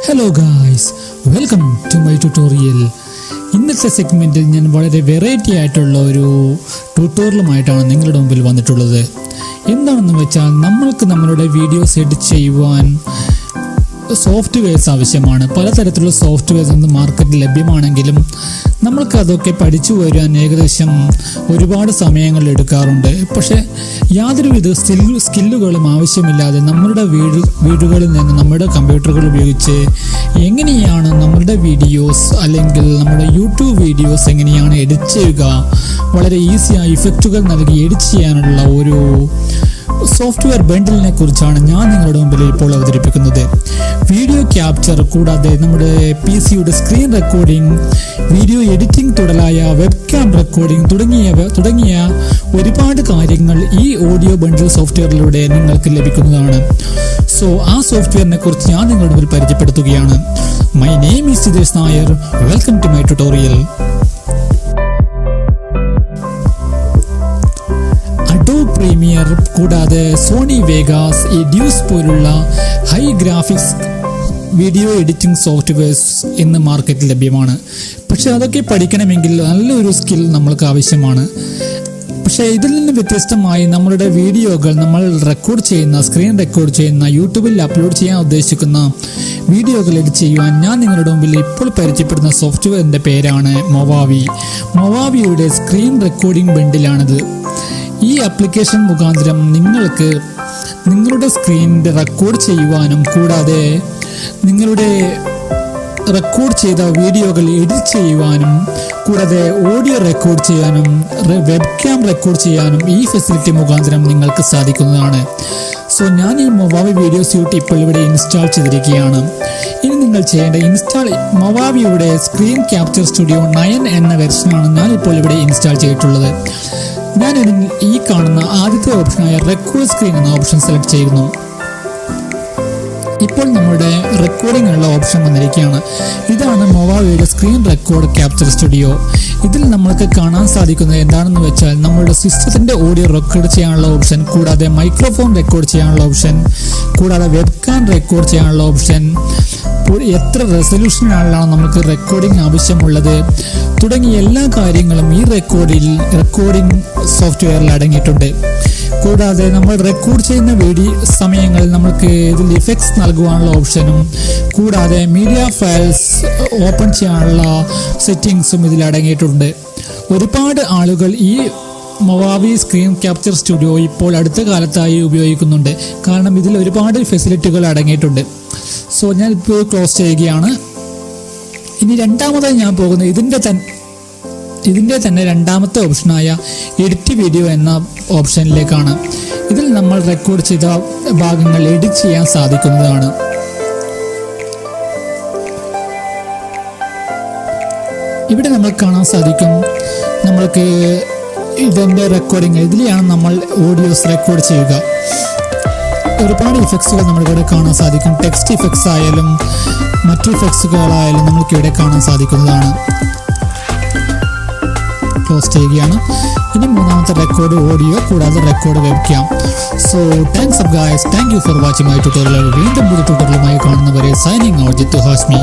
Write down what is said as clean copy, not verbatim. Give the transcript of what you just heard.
Hello guys, welcome to my tutorial. ഇന്നത്തെ സെഗ്മെൻറ്റിൽ ഞാൻ വളരെ വെറൈറ്റി ആയിട്ടുള്ള ഒരു ട്യൂട്ടോറിയലുമായിട്ടാണ് നിങ്ങളുടെ മുമ്പിൽ വന്നിട്ടുള്ളത്. എന്താണെന്ന് വെച്ചാൽ നമ്മൾക്ക് നമ്മളുടെ വീഡിയോസ് എഡിറ്റ് ചെയ്യുവാൻ സോഫ്റ്റ്വെയർസ് ആവശ്യമാണ്. പലതരത്തിലുള്ള സോഫ്റ്റ്വെയർസ് ഇന്ന് മാർക്കറ്റിൽ ലഭ്യമാണെങ്കിലും നമ്മൾക്ക് അതൊക്കെ പഠിച്ചു വരാൻ ഏകദേശം ഒരുപാട് സമയങ്ങൾ എടുക്കാറുണ്ട്. പക്ഷേ യാതൊരുവിധ സ്കില്ലുകളും ആവശ്യമില്ലാതെ നമ്മളുടെ വീടുകളിൽ നിന്ന് നമ്മുടെ കമ്പ്യൂട്ടറുകൾ ഉപയോഗിച്ച് എങ്ങനെയാണ് നമ്മളുടെ വീഡിയോസ് അല്ലെങ്കിൽ നമ്മുടെ യൂട്യൂബ് വീഡിയോസ് എങ്ങനെയാണ് എഡിറ്റ് ചെയ്യുക, വളരെ ഈസിയായി ഇഫക്റ്റുകൾ നൽകി എഡിറ്റ് ചെയ്യാനുള്ള ഒരു സോഫ്റ്റ്വെയർ ബണ്ടിലിനെ കുറിച്ചാണ് ഞാൻ നിങ്ങളുടെ മുമ്പിൽ ഇപ്പോൾ അവതരിപ്പിക്കുന്നത്. വീഡിയോ ക്യാപ്ചർ കൂടാതെ നമ്മുടെ PC-യുടെ സ്ക്രീൻ റെക്കോർഡിംഗ്, വീഡിയോ എഡിറ്റിംഗ് തുടലായ വെബ് ക്യാം റെക്കോർഡിംഗ് തുടങ്ങിയ ഒരുപാട് കാര്യങ്ങൾ ഈ ഓഡിയോ ബണ്ടിൽ സോഫ്റ്റ്വെയറിലൂടെ നിങ്ങൾക്ക് ലഭിക്കുന്നതാണ്. സോ ആ സോഫ്റ്റ്വെയറിനെ കുറിച്ച് ഞാൻ നിങ്ങളുടെ മുമ്പിൽ പരിചയപ്പെടുത്തുകയാണ്. My name is Jitesh Nair. Welcome to my tutorial. Premiere കൂടാതെ സോണി വേഗാസ്, എഡ്യൂസ് പോലുള്ള high graphics video editing softwares ഇന്ന് മാർക്കറ്റിൽ ലഭ്യമാണ്. പക്ഷെ അതൊക്കെ പഠിക്കണമെങ്കിൽ നല്ലൊരു സ്കിൽ നമ്മൾക്ക് ആവശ്യമാണ്. പക്ഷേ ഇതിൽ നിന്ന് വ്യത്യസ്തമായി നമ്മളുടെ വീഡിയോകൾ നമ്മൾ സ്ക്രീൻ റെക്കോർഡ് ചെയ്യുന്ന യൂട്യൂബിൽ അപ്ലോഡ് ചെയ്യാൻ ഉദ്ദേശിക്കുന്ന വീഡിയോകൾ എഡിറ്റ് ചെയ്യുവാൻ ഞാൻ നിങ്ങളുടെ മുമ്പിൽ ഇപ്പോൾ പരിചയപ്പെടുന്ന സോഫ്റ്റ്വെയറിൻ്റെ പേരാണ് മൊവാവിയുടെ സ്ക്രീൻ റെക്കോർഡിംഗ് ബണ്ടിലാണിത്. ഈ ആപ്ലിക്കേഷൻ മുഖാന്തരം നിങ്ങൾക്ക് നിങ്ങളുടെ സ്ക്രീനിൻ്റെ റെക്കോർഡ് ചെയ്യുവാനും കൂടാതെ നിങ്ങളുടെ റെക്കോർഡ് ചെയ്ത വീഡിയോകൾ എഡിറ്റ് ചെയ്യുവാനും കൂടാതെ ഓഡിയോ റെക്കോർഡ് ചെയ്യാനും വെബ് ക്യാം റെക്കോർഡ് ചെയ്യാനും ഈ ഫെസിലിറ്റി മുഖാന്തരം നിങ്ങൾക്ക് സാധിക്കുന്നതാണ്. സോ ഞാൻ ഈ മൊവാവി വീഡിയോ സ്യൂട്ട് ഇപ്പോൾ ഇവിടെ ഇൻസ്റ്റാൾ ചെയ്തിരിക്കുകയാണ്. ഇനി നിങ്ങൾ ചെയ്യേണ്ട മൊവാവിയുടെ സ്ക്രീൻ ക്യാപ്ചർ സ്റ്റുഡിയോ 9 എന്ന വെർഷനാണ് ഞാൻ ഇപ്പോൾ ഇവിടെ ഇൻസ്റ്റാൾ ചെയ്തിട്ടുള്ളത്. ഞാൻ ഈ കാണുന്ന ആദ്യത്തെ ഓപ്ഷനായ റെക്കോർഡ് സ്ക്രീൻ എന്ന ഓപ്ഷൻ സെലക്ട് ചെയ്യുന്നു. ഇപ്പോൾ നമ്മുടെ റെക്കോർഡിങ്ങിനുള്ള ഓപ്ഷൻ വന്നിരിക്കുകയാണ്. ഇതാണ് മൊവാവിയുടെ സ്ക്രീൻ റെക്കോർഡ് ക്യാപ്ചർ സ്റ്റുഡിയോ. ഇതിൽ നമ്മൾക്ക് കാണാൻ സാധിക്കുന്നത് എന്താണെന്ന് വെച്ചാൽ നമ്മളുടെ സിസ്റ്റത്തിൻ്റെ ഓഡിയോ റെക്കോർഡ് ചെയ്യാനുള്ള ഓപ്ഷൻ, കൂടാതെ മൈക്രോഫോൺ റെക്കോർഡ് ചെയ്യാനുള്ള ഓപ്ഷൻ, കൂടാതെ വെബ് ക്യാം റെക്കോർഡ് ചെയ്യാനുള്ള ഓപ്ഷൻ, എത്ര റെസൊല്യൂഷനിലാണ് നമുക്ക് റെക്കോർഡിംഗ് ആവശ്യമുള്ളത് തുടങ്ങിയ എല്ലാ കാര്യങ്ങളും ഈ റെക്കോർഡിംഗ് സോഫ്റ്റ്വെയറിൽ അടങ്ങിയിട്ടുണ്ട്. കൂടാതെ നമ്മൾ റെക്കോർഡ് ചെയ്യുന്ന സമയങ്ങളിൽ നമുക്ക് ഇതിൽ ഇഫക്ട്സ് നൽകുവാനുള്ള ഓപ്ഷനും കൂടാതെ മീഡിയ ഫയൽസ് ഓപ്പൺ ചെയ്യാനുള്ള സെറ്റിങ്സും ഇതിൽ അടങ്ങിയിട്ടുണ്ട്. ഒരുപാട് ആളുകൾ ഈ മൊവാവി സ്ക്രീൻ ക്യാപ്ചർ സ്റ്റുഡിയോ ഇപ്പോൾ അടുത്ത കാലത്തായി ഉപയോഗിക്കുന്നുണ്ട്. കാരണം ഇതിൽ ഒരുപാട് ഫെസിലിറ്റികൾ അടങ്ങിയിട്ടുണ്ട്. സോ ഞാൻ ഇപ്പോൾ ക്ലോസ് ചെയ്യുകയാണ്. ഇനി രണ്ടാമതായി ഞാൻ പോകുന്നത് ഇതിൻ്റെ തന്നെ രണ്ടാമത്തെ ഓപ്ഷനായ എഡിറ്റ് വീഡിയോ എന്ന ഓപ്ഷനിലേക്കാണ്. ഇതിൽ നമ്മൾ റെക്കോർഡ് ചെയ്ത ഭാഗങ്ങൾ എഡിറ്റ് ചെയ്യാൻ സാധിക്കുന്നതാണ്. ഇവിടെ നമ്മൾ കാണാൻ സാധിക്കും നമ്മൾക്ക് ഇതിൻ്റെ റെക്കോർഡിങ്. ഇതിലെയാണ് നമ്മൾ ഓഡിയോസ് റെക്കോർഡ് ചെയ്യുക. ഒരുപാട് ഇഫക്ട്സുകൾ നമ്മളിവിടെ കാണാൻ സാധിക്കും. ടെക്സ്റ്റ് ഇഫക്ട്സ് ആയാലും മറ്റു ഇഫക്ട്സുകളായാലും നമ്മൾക്കിവിടെ കാണാൻ സാധിക്കുന്നതാണ്. ക്ലോസ് ചെയ്യുകയാണ്. ഇനി മൂന്നാമത്തെ റെക്കോർഡ് ഓഡിയോ കൂടാതെ record web cam. So thanks up guys. Thank you for watching my tutorial. വീണ്ടും പുതിയ ട്യൂട്ടോറിയലുമായി കാണുന്നവരെ സൈനിങ് ഔട്ട്. ജിത്തുഹാസ്മി.